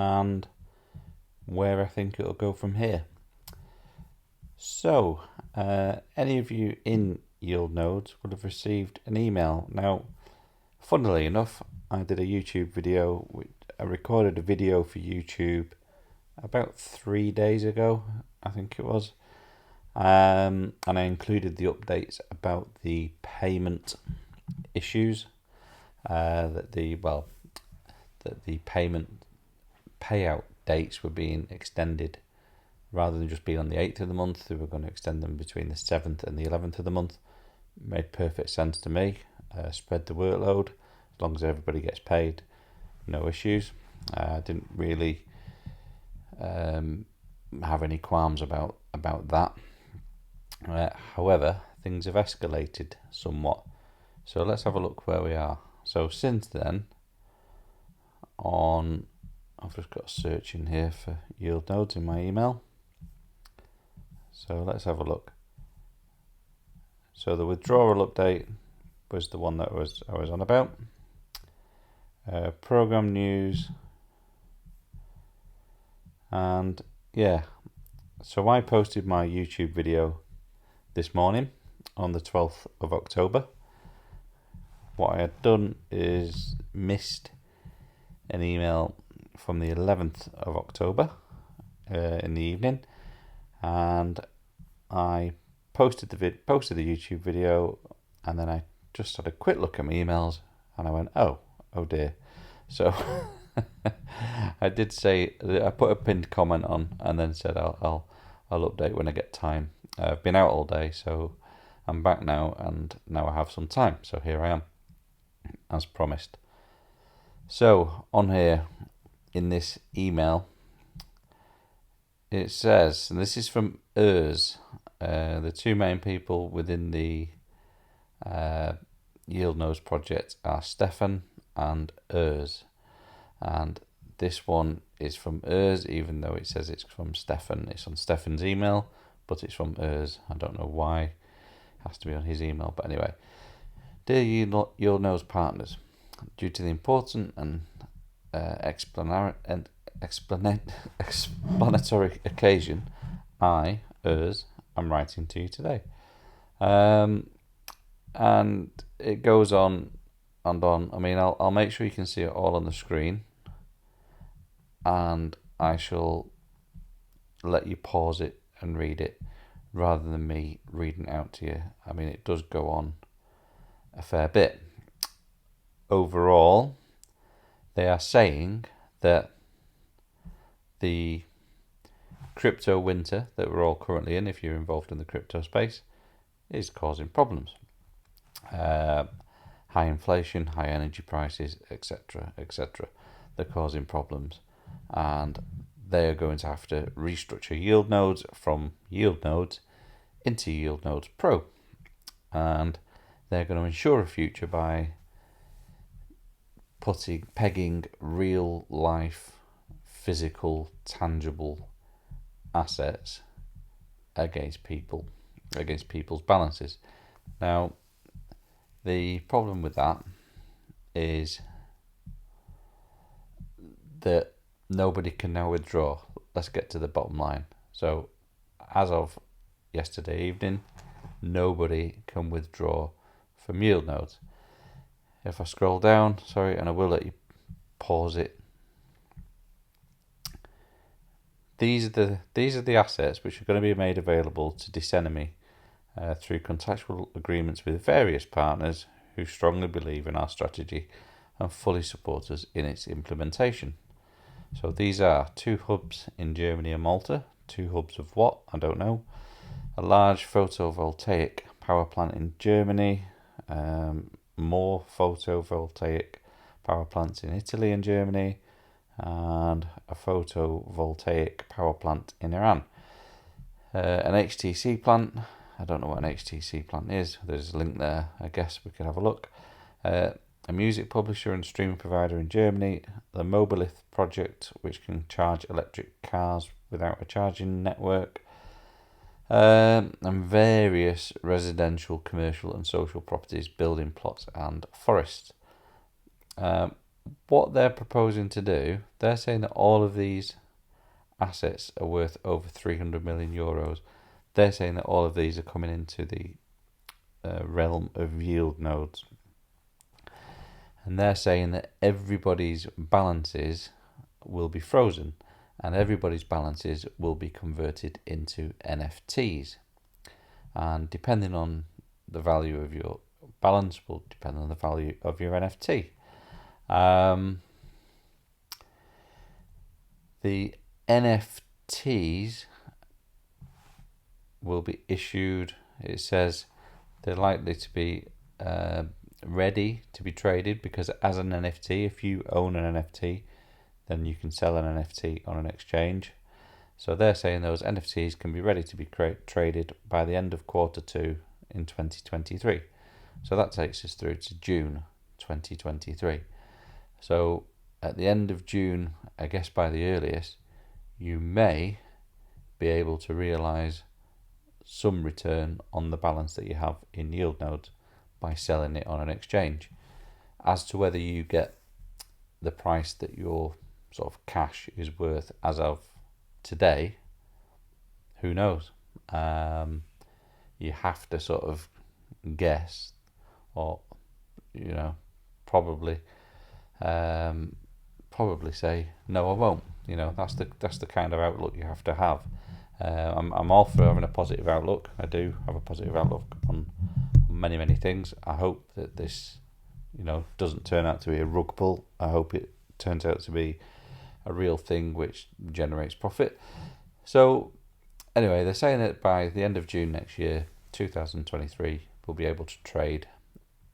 and where I think it'll go from here. So, any of you in YieldNodes would have received an email. Now, funnily enough, I did a YouTube video. I recorded a video for YouTube about 3 days ago, I think it was. And I included the updates about the payment issues, that the payment payout dates were being extended. Rather than just being on the 8th of the month, they were going to extend them between the 7th and the 11th of the month. Made perfect sense to me. Spread the workload, as long as everybody gets paid, no issues. I didn't really have any qualms about that. However, things have escalated somewhat. So let's have a look where we are. So since then, I've just got a search in here for YieldNodes in my email. So let's have a look. So the withdrawal update was the one that I was on about. Program news. And yeah, so I posted my YouTube video this morning on the 12th of October. What I had done is missed an email from the 11th of October in the evening, and I posted the YouTube video, and then I just had a quick look at my emails, and I went, oh dear. So I did say, I put a pinned comment on, and then said I'll update when I get time. I've been out all day, so I'm back now, and now I have some time. So here I am, as promised. So on here in this email, it says, and this is from Urs, the two main people within the YieldNodes project are Stefan and Urs. And this one is from Urs, even though it says it's from Stefan. It's on Stefan's email, but it's from Urs. I don't know why it has to be on his email, but anyway. Dear YieldNodes partners, due to the important and explanatory occasion, I, Urs, am writing to you today. And it goes on and on. I mean, I'll make sure you can see it all on the screen, and I shall let you pause it and read it rather than me reading it out to you. I mean, it does go on a fair bit. Overall, they are saying that the crypto winter that we're all currently in, if you're involved in the crypto space, is causing problems. High inflation, high energy prices, etc., etc. They're causing problems, and they're going to have to restructure YieldNodes from YieldNodes into YieldNodes Pro, and they're going to ensure a future by pegging real life, physical, tangible assets against people's balances. Now, the problem with that is that nobody can now withdraw. Let's get to the bottom line. So, as of yesterday evening, nobody can withdraw from YieldNodes. If I scroll down, and I will let you pause it. These are the assets which are going to be made available to Disenemy through contractual agreements with various partners who strongly believe in our strategy and fully support us in its implementation. So these are 2 hubs in Germany and Malta. 2 hubs of what? I don't know. A large photovoltaic power plant in Germany, more photovoltaic power plants in Italy and Germany, and a photovoltaic power plant in Iran. An HTC plant. I don't know what an HTC plant is. There's a link there. I guess we could have a look. A music publisher and streaming provider in Germany. The Mobilith project, which can charge electric cars without a charging network. And various residential, commercial and social properties, building plots and forests. what they're proposing to do, they're saying that all of these assets are worth over 300 million euros. They're saying that all of these are coming into the realm of YieldNodes. And they're saying that everybody's balances will be frozen and everybody's balances will be converted into NFTs. And depending on the value of your balance will depend on the value of your NFT. The NFTs will be issued, it says they're likely to be ready to be traded, because as an NFT, if you own an NFT, then you can sell an NFT on an exchange. So they're saying those NFTs can be ready to be traded by the end of Q2 in 2023. So that takes us through to June 2023. So at the end of June, I guess by the earliest, you may be able to realise some return on the balance that you have in YieldNodes by selling it on an exchange. As to whether you get the price that your sort of cash is worth as of today, who knows? You have to sort of guess, or probably say no, I won't. That's the kind of outlook you have to have. I'm all for having a positive outlook. I do have a positive outlook on many things. I hope that this doesn't turn out to be a rug pull. I hope it turns out to be a real thing which generates profit. So anyway, they're saying that by the end of June next year, 2023, we'll be able to trade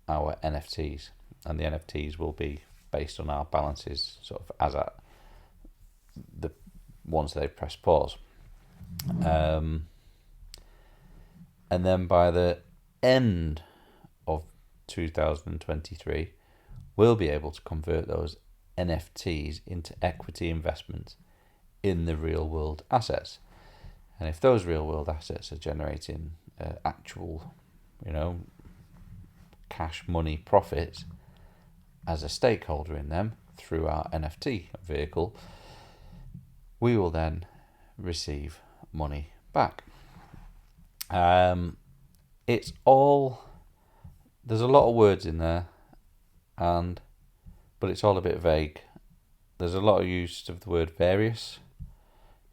our NFTs, and the NFTs will be based on our balances sort of as at the once they press pause. And then by the end of 2023, we'll be able to convert those NFTs into equity investments in the real world assets. And if those real world assets are generating actual, cash money profits as a stakeholder in them through our NFT vehicle, we will then receive money back. It's all, there's a lot of words in there, but it's all a bit vague. There's a lot of use of the word various,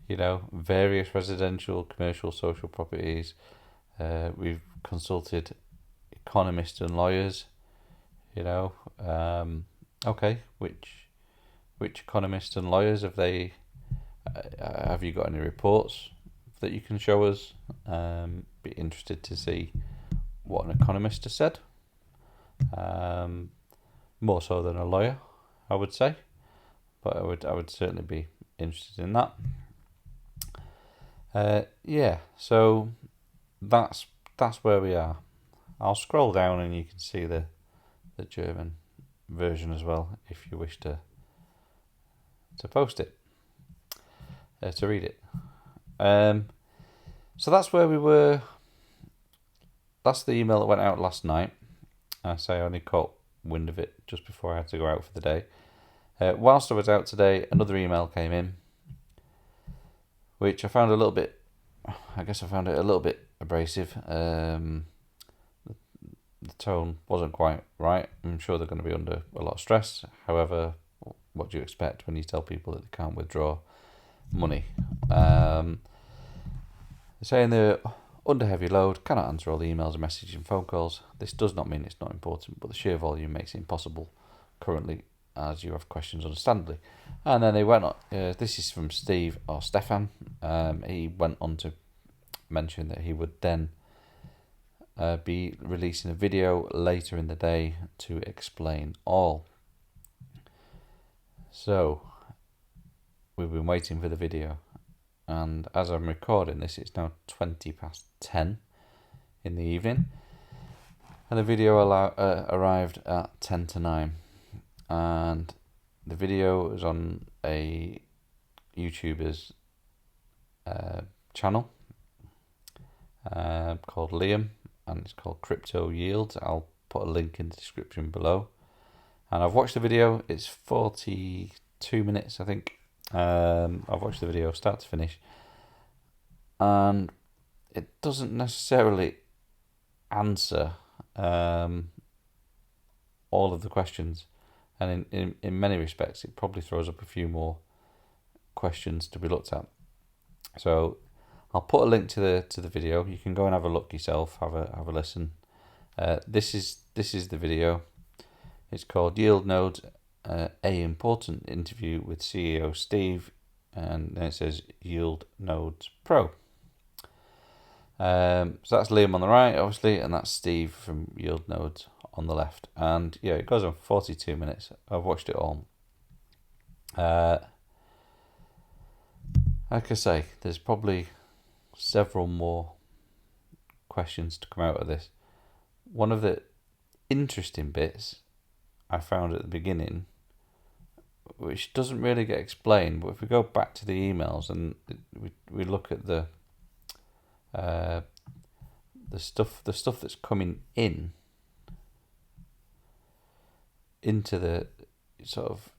various residential, commercial, social properties. We've consulted economists and lawyers, okay, which economists and lawyers have they? Have you got any reports that you can show us? Be interested to see what an economist has said. More so than a lawyer, I would say, but I would certainly be interested in that. So that's where we are. I'll scroll down and you can see the German version as well if you wish to post it, to read it. So that's where we were. That's the email that went out last night. I only caught wind of it just before I had to go out for the day. Whilst I was out today, another email came in, which I found a little bit abrasive. The tone wasn't quite right. I'm sure they're going to be under a lot of stress. However, what do you expect when you tell people that they can't withdraw money? They're saying they're under heavy load, cannot answer all the emails, messages and phone calls. This does not mean it's not important, but the sheer volume makes it impossible currently, as you have questions understandably. And then they went on, this is from Steve or Stefan. He went on to mention that he would then be releasing a video later in the day to explain all. So we've been waiting for the video, and as I'm recording this, it's now 10:20 in the evening, and the video arrived at 10:09, and the video is on a YouTuber's channel called Liam, and it's called Crypto Yields. I'll put a link in the description below. And I've watched the video. It's 42 minutes, I think. I've watched the video start to finish, and it doesn't necessarily answer all of the questions, and in many respects it probably throws up a few more questions to be looked at. So I'll put a link to the video. You can go and have a look yourself, have a listen. This is the video. It's called YieldNodes, a important interview with CEO Steve, and then it says YieldNodes Pro. So that's Liam on the right, obviously, and that's Steve from YieldNodes on the left. And yeah, it goes on 42 minutes. I've watched it all. Like I say, there's probably several more questions to come out of this. One of the interesting bits I found at the beginning, which doesn't really get explained, but if we go back to the emails and we look at the stuff that's coming into the sort of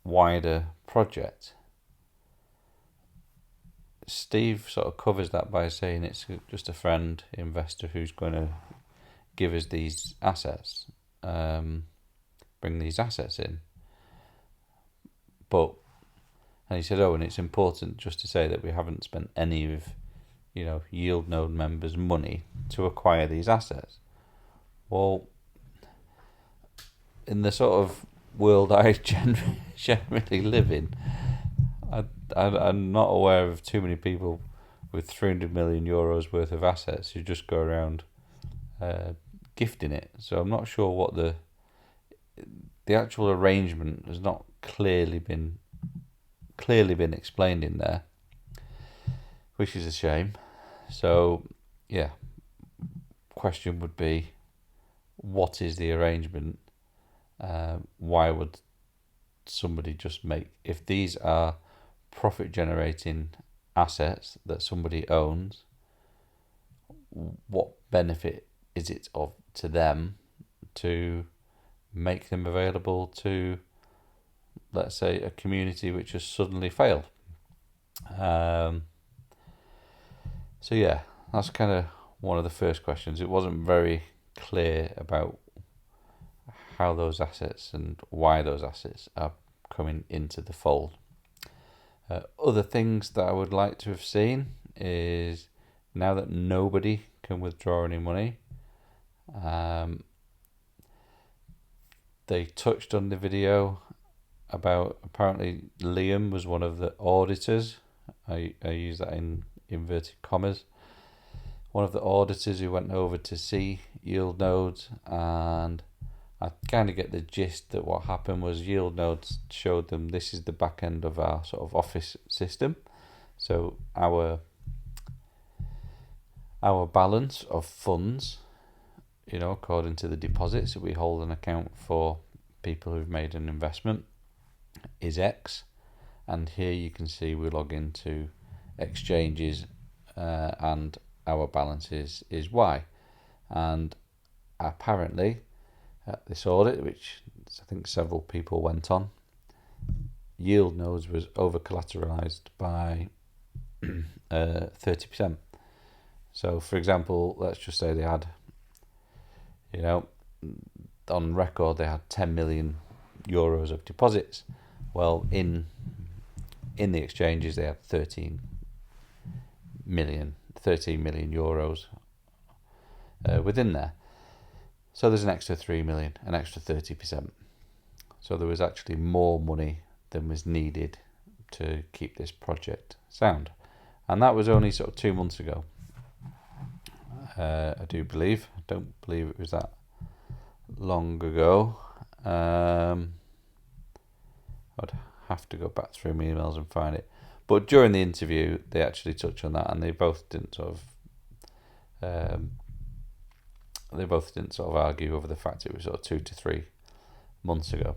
wider project, Steve sort of covers that by saying it's just a friend investor who's going to give us these assets, bring these assets in. And he said, and it's important just to say that we haven't spent any of, YieldNode members' money to acquire these assets. Well, in the sort of world I generally live in, I'm not aware of too many people with 300 million euros worth of assets who just go around gifting it. So I'm not sure what the actual arrangement has not clearly been explained in there, which is a shame. So yeah, question would be, what is the arrangement? Why would somebody just make, if these are profit generating assets that somebody owns, what benefit is it to them to make them available to, let's say, a community which has suddenly failed? So yeah, that's kind of one of the first questions. It wasn't very clear about how those assets and why those assets are coming into the fold. Other things that I would like to have seen is, now that nobody can withdraw any money, they touched on the video about, apparently Liam was one of the auditors. I use that in inverted commas. One of the auditors who went over to see YieldNodes, and I kind of get the gist that what happened was YieldNodes showed them, this is the back end of our sort of office system. So our balance of funds, according to the deposits that we hold an account for people who've made an investment, is X. And here you can see we log into exchanges and our balance is Y. And apparently this audit, which I think several people went on, YieldNodes was over collateralized by 30%. So for example, let's just say they had, on record they had 10 million euros of deposits. Well, in the exchanges they had 13 million euros within there. So there's an extra 3 million, an extra 30%. So there was actually more money than was needed to keep this project sound. And that was only sort of 2 months ago. I don't believe it was that long ago. I'd have to go back through my emails and find it. But during the interview, they actually touched on that, and they both didn't sort of argue over the fact it was sort of 2 to 3 months ago.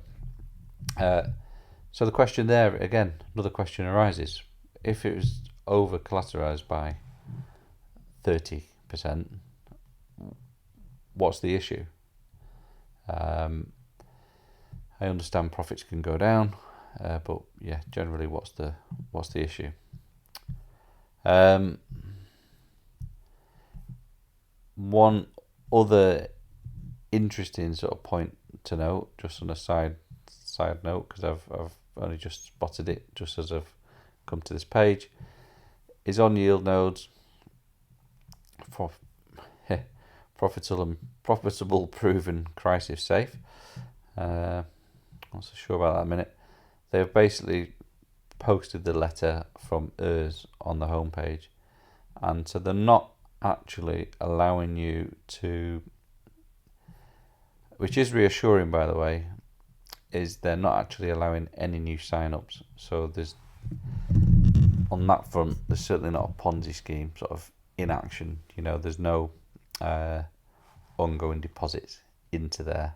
So the question there, again, another question arises: if it was over collateralized by 30%, what's the issue? I understand profits can go down, but yeah, generally, what's the issue? One other interesting sort of point to note, just on a side note, because I've only just spotted it just as I've come to this page, is on YieldNodes. Profitable, proven, crisis safe. Not so sure about that in a minute. They've basically posted the letter from ERS on the homepage, and so they're not actually allowing you to, which is reassuring, by the way, is they're not actually allowing any new sign-ups. So there's, on that front, there's certainly not a Ponzi scheme sort of in action. There's no ongoing deposits into there,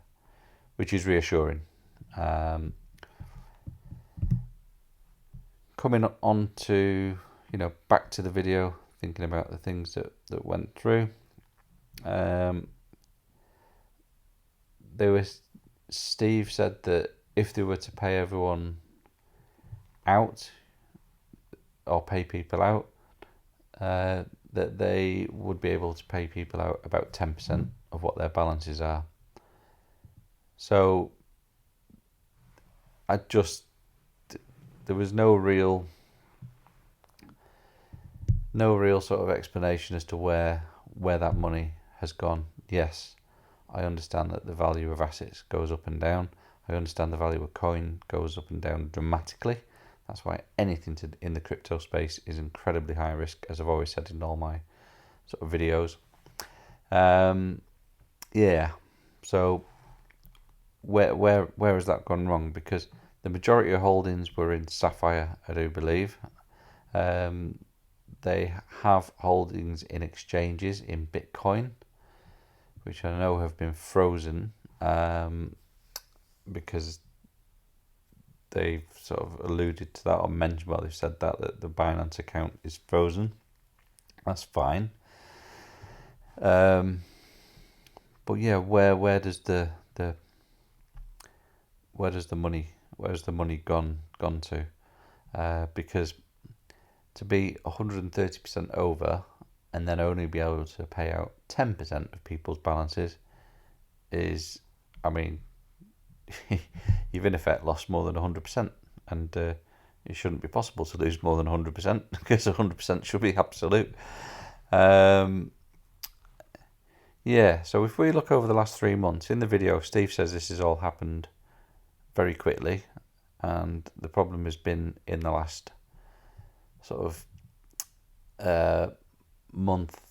which is reassuring. Coming on to, back to the video, thinking about the things that went through. Steve said that if they were to pay everyone out or pay people out, that they would be able to pay people out about 10% of what their balances are. So there was no real sort of explanation as to where that money has gone. Yes, I understand that the value of assets goes up and down. I understand the value of coin goes up and down dramatically. That's why anything in the crypto space is incredibly high risk, as I've always said in all my sort of videos. Yeah. So where has that gone wrong? Because the majority of holdings were in Sapphire, I do believe. They have holdings in exchanges in Bitcoin, which I know have been frozen because they've sort of alluded to that or mentioned, well, they've said that the Binance account is frozen. That's fine. But yeah, where does the money gone to? Because to be 130% over and then only be able to pay out 10% of people's balances is, I mean, you've in effect lost more than 100%, and it shouldn't be possible to lose more than 100% because 100% should be absolute. Yeah, so if we look over the last 3 months, in the video, Steve says this has all happened very quickly, and the problem has been in the last sort of month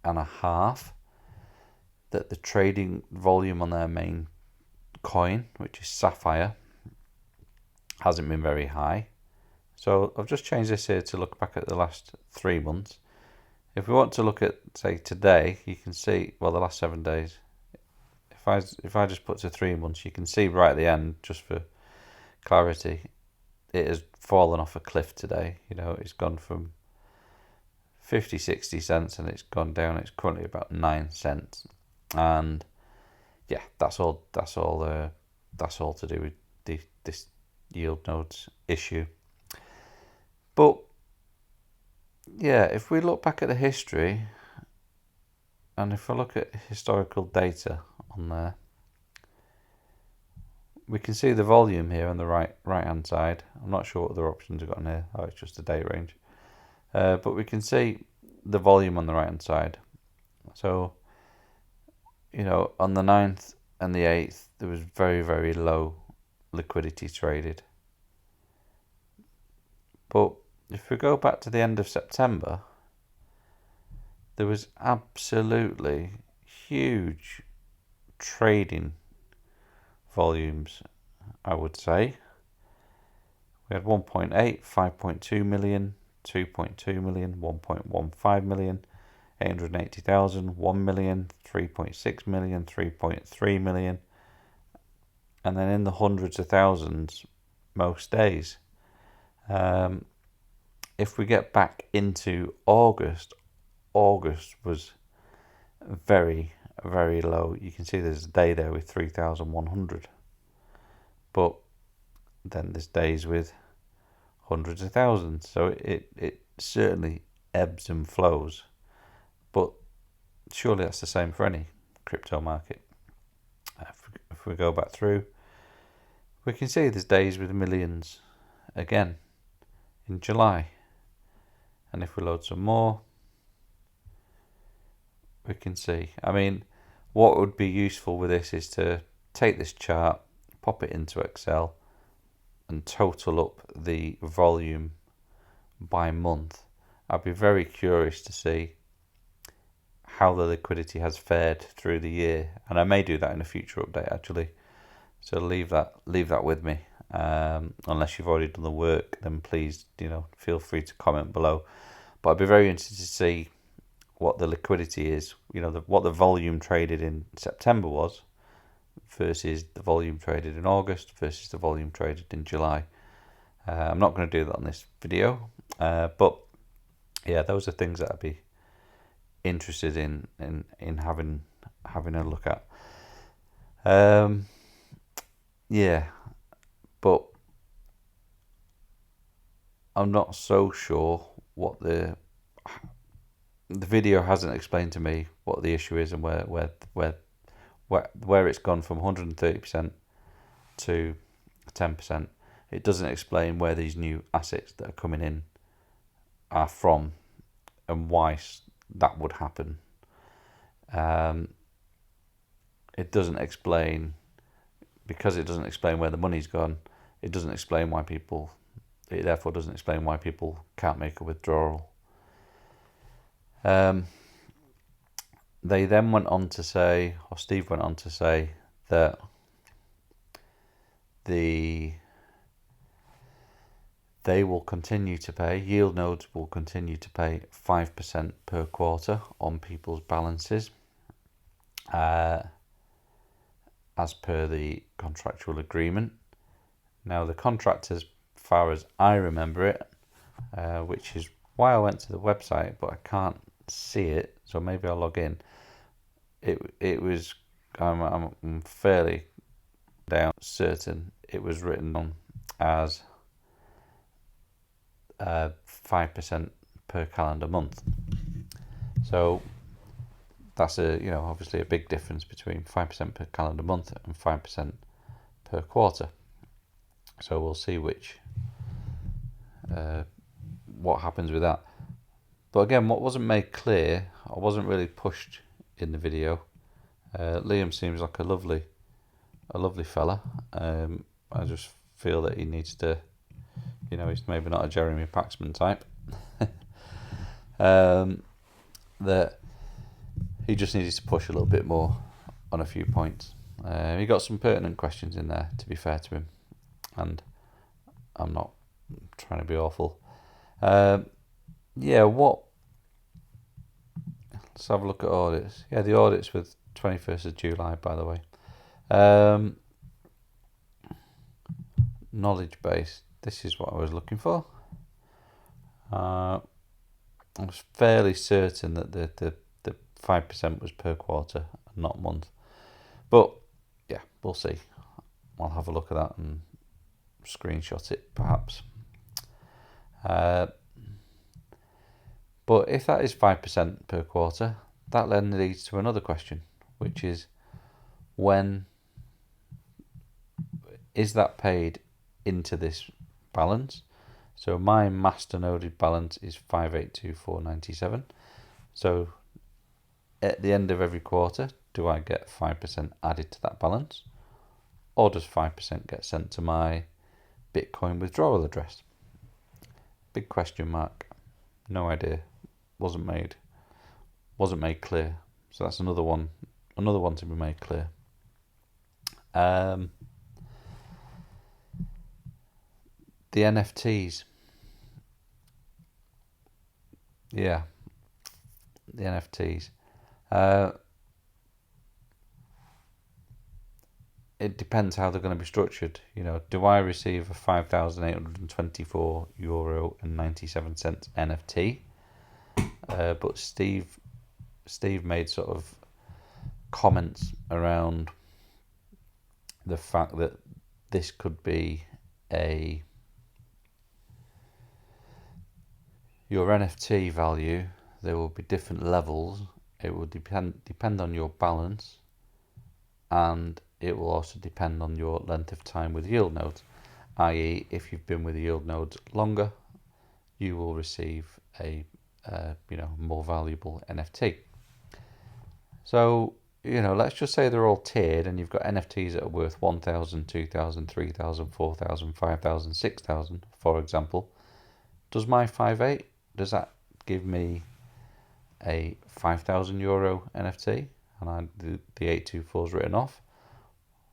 and a half that the trading volume on their main coin, which is Sapphire, hasn't been very high. So I've just changed this here to look back at the last 3 months. If we want to look at, say, today, you can see, well, the last 7 days. If I just put to 3 months, you can see right at the end, just for clarity, it has fallen off a cliff today. It's gone from 50-60 cents and it's gone down. It's currently about 9 cents, and yeah, that's all to do with this YieldNodes issue. But yeah, if we look back at the history, and if I look at historical data on there, we can see the volume here on the right hand side. I'm not sure what other options we've got on here. Oh, it's just the date range. But we can see the volume on the right hand side. So, on the 9th and the 8th, there was very, very low liquidity traded. But if we go back to the end of September, there was absolutely huge trading volumes, I would say. We had 1.8, 5.2 million, 2.2 million, 1.15 million, 880,000, 1 million, 3.6 million, 3.3 million, and then in the hundreds of thousands most days. If we get back into August was very, very low. You can see there's a day there with 3,100. but then there's days with hundreds of thousands. So it certainly ebbs and flows. But surely that's the same for any crypto market. If we go back through, we can see there's days with millions again in July. And if we load some more, we can see. I mean, what would be useful with this is to take this chart, pop it into Excel, and total up the volume by month. I'd be very curious to see how the liquidity has fared through the year, and I may do that in a future update actually. So leave that with me. Unless you've already done the work, then please, feel free to comment below. But I'd be very interested to see what the liquidity is. What the volume traded in September was versus the volume traded in August versus the volume traded in July. I'm not going to do that on this video, but yeah, those are things that I'd be interested in having a look at. Yeah, but I'm not so sure what the video hasn't explained to me what the issue is and where it's gone from 130% to 10%. It doesn't explain where these new assets that are coming in are from and why that would happen. It doesn't explain, because it doesn't explain where the money's gone. It doesn't explain why people. It therefore doesn't explain why people can't make a withdrawal. They then went on to say, or Steve went on to say, that they will continue to pay, YieldNodes will continue to pay 5% per quarter on people's balances, as per the contractual agreement. Now, the contract, as far as I remember it, which is why I went to the website, but I can't see it, so maybe I'll log in. It was, I'm fairly certain it was written on as 5% per calendar month. So that's obviously a big difference between 5% per calendar month and 5% per quarter. So we'll see what happens with that. But again, what wasn't made clear, I wasn't really pushed in the video. Liam seems like a lovely fella. I just feel that he needs to, he's maybe not a Jeremy Paxman type. That he just needed to push a little bit more on a few points. He got some pertinent questions in there, to be fair to him, and I'm not trying to be awful. Let's have a look at audits. Yeah, the audits with 21st of July, by the way. Knowledge base. This is what I was looking for. I was fairly certain that the 5% was per quarter and not month. But yeah, we'll see. I'll have a look at that and screenshot it perhaps. But if that is 5% per quarter, that then leads to another question, which is, when is that paid into this balance? So my master noded balance is 582,497. So at the end of every quarter, do I get 5% added to that balance, or does 5% get sent to my Bitcoin withdrawal address? Big question mark. No idea. Wasn't made clear. So that's another one to be made clear. The NFTs. Yeah, the NFTs. It depends how they're going to be structured. Do I receive a €5,824.97 NFT? But Steve made sort of comments around the fact that this could be your NFT value. There will be different levels. It will depend on your balance, and it will also depend on your length of time with YieldNodes, i.e. if you've been with YieldNodes longer, you will receive a more valuable NFT. So, let's just say they're all tiered, and you've got NFTs that are worth 1,000, 2,000, 3,000, 4,000, 5,000, 6,000, for example. Does my 5.8, does that give me a €5,000 NFT, and the 824 is written off?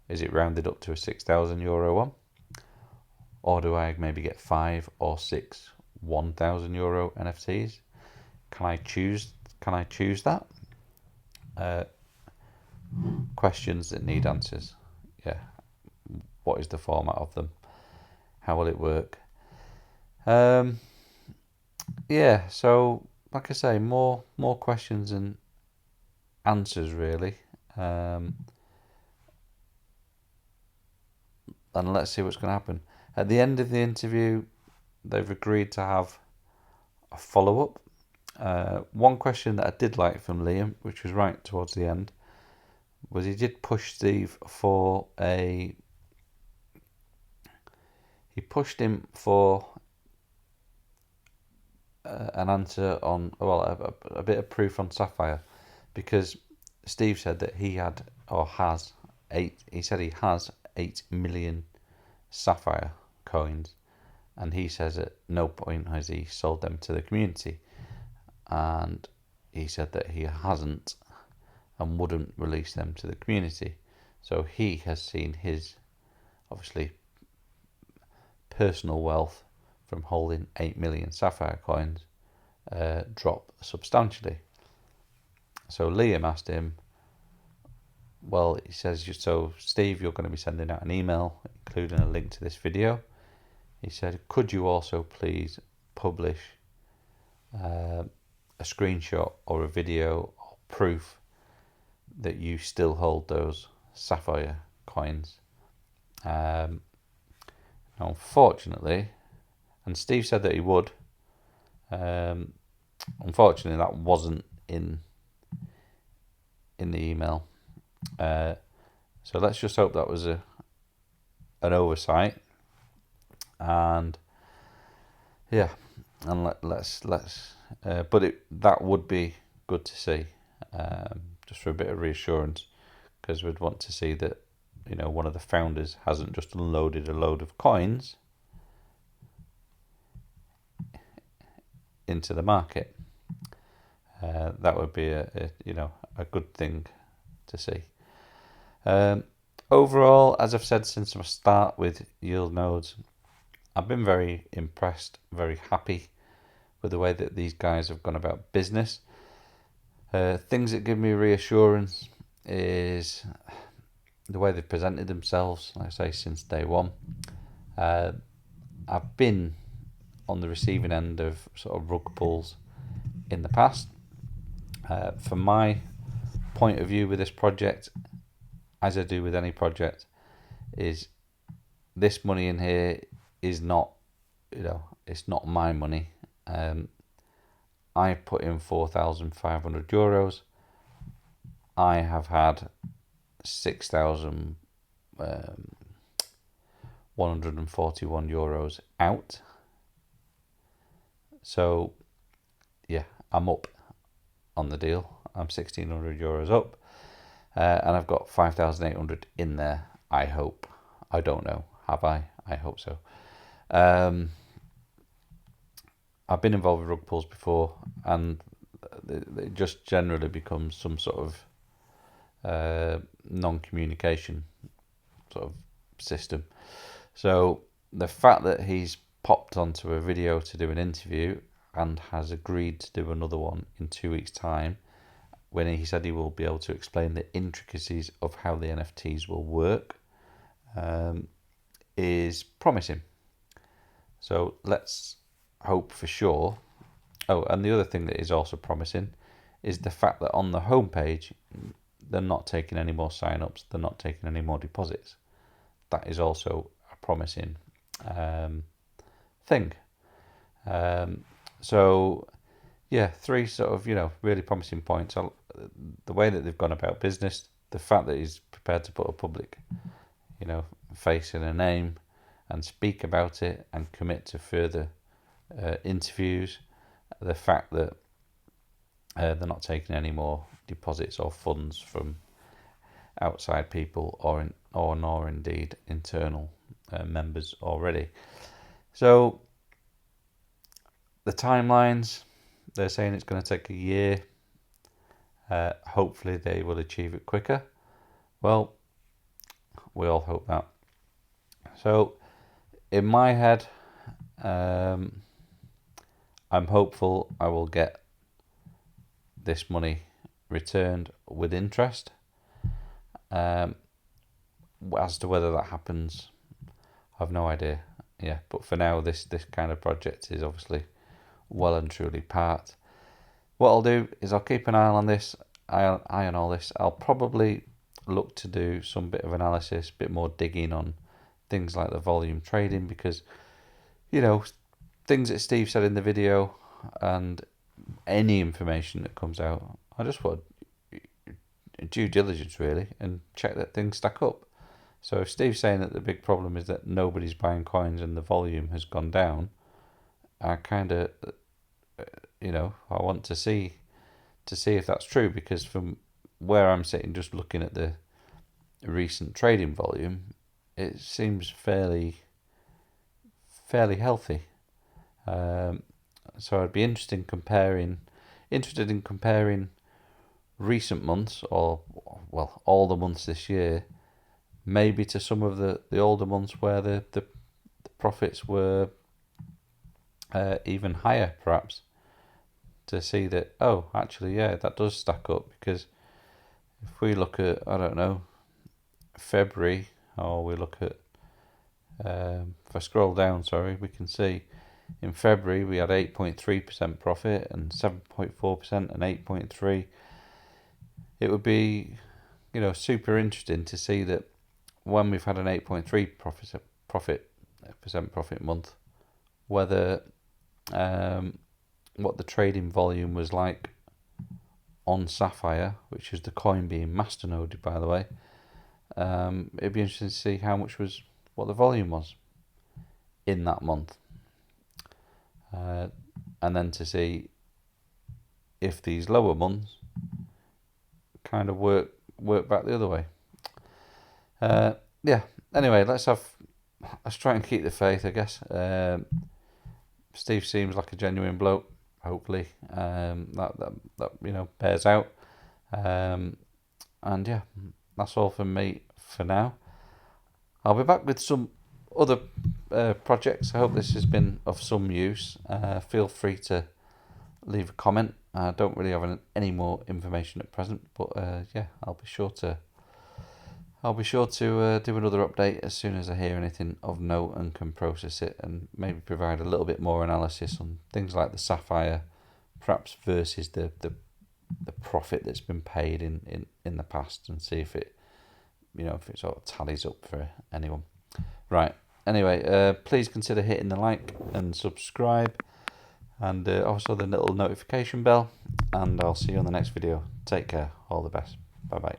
Is it rounded up to a €6,000 one? Or do I maybe get 5 or 6 €1,000 NFTs? Can I choose that? Questions that need answers. Yeah. What is the format of them? How will it work? Yeah, so like I say, more questions and answers really. And let's see what's going to happen. At the end of the interview, they've agreed to have a follow-up. One question that I did like from Liam, which was right towards the end, was he did push Steve for he pushed him for an answer on, a bit of proof on Sapphire, because Steve said that he had, or has, he said he has 8 million Sapphire coins, and he says at no point has he sold them to the community, and he said that he hasn't and wouldn't release them to the community. So he has seen his, obviously, personal wealth from holding 8 million Sapphire coins drop substantially. So Liam asked him, well, he says, so Steve, you're going to be sending out an email including a link to this video. He said, could you also please publish a screenshot or a video or proof that you still hold those Sapphire coins? Unfortunately, and Steve said that he would, unfortunately that wasn't in the email. So let's just hope that was an oversight, and yeah, and let's but that would be good to see, just for a bit of reassurance, because we'd want to see that one of the founders hasn't just unloaded a load of coins into the market. That would be a good thing to see. Overall, as I've said since the start with YieldNodes, I've been very impressed, very happy with the way that these guys have gone about business. Things that give me reassurance is the way they've presented themselves, like I say, since day one. I've been on the receiving end of sort of rug pulls in the past. From my point of view with this project, as I do with any project, is this money in here is not, it's not my money. I put in €4,500. I have had 6,141 euros out. So yeah, I'm up on the deal. I'm 1,600 euros up, and I've got 5,800 in there. I hope. I don't know. Have I? I hope so. I've been involved with rug pulls before, and it just generally becomes some sort of non-communication sort of system. So the fact that he's popped onto a video to do an interview and has agreed to do another one in 2 weeks' time, when he said he will be able to explain the intricacies of how the NFTs will work, is promising. So let's hope for sure. Oh, and the other thing that is also promising is the fact that on the homepage, they're not taking any more sign-ups, they're not taking any more deposits. that is also a promising thing. So yeah, 3 sort of, really promising points. The way that they've gone about business, the fact that he's prepared to put a public, face in a name and speak about it and commit to further interviews, the fact that they're not taking any more deposits or funds from outside people or nor indeed internal members already. So the timelines, they're saying it's going to take a year. Hopefully they will achieve it quicker. Well, we all hope that. So in my head, I'm hopeful I will get this money returned with interest. As to whether that happens, I've no idea. Yeah, but for now, this kind of project is obviously well and truly part. What I'll do is I'll keep an eye on this, eye on all this. I'll probably look to do some bit of analysis, a bit more digging on things like the volume trading, because things that Steve said in the video and any information that comes out, I just want due diligence really and check that things stack up. So if Steve's saying that the big problem is that nobody's buying coins and the volume has gone down, I kind of I want to see if that's true, because from where I'm sitting just looking at the recent trading volume, it seems fairly healthy. So I'd be interested in comparing recent months, or all the months this year, maybe to some of the older months where the profits were even higher, perhaps, to see that, actually, yeah, that does stack up. Because if we look at, I don't know, February, or we look at, if I scroll down, we can see in February we had 8.3% profit and 7.4% and 8.3%. It would be, super interesting to see that when we've had an 8.3% profit month, whether what the trading volume was like on Sapphire, which is the coin being masternoded, by the way. It'd be interesting to see what the volume was in that month, and then to see if these lower months kind of work back the other way. Yeah. Anyway, let's try and keep the faith, I guess. Steve seems like a genuine bloke. Hopefully, that bears out. And yeah, that's all from me for now. I'll be back with some other projects. I hope this has been of some use. Feel free to leave a comment. I don't really have any more information at present, but yeah, I'll be sure to do another update as soon as I hear anything of note and can process it, and maybe provide a little bit more analysis on things like the Sapphire, perhaps versus the profit that's been paid in the past, and see if it sort of tallies up for anyone. Right. Anyway, please consider hitting the like and subscribe, and also the little notification bell, and I'll see you on the next video. Take care. All the best. Bye bye.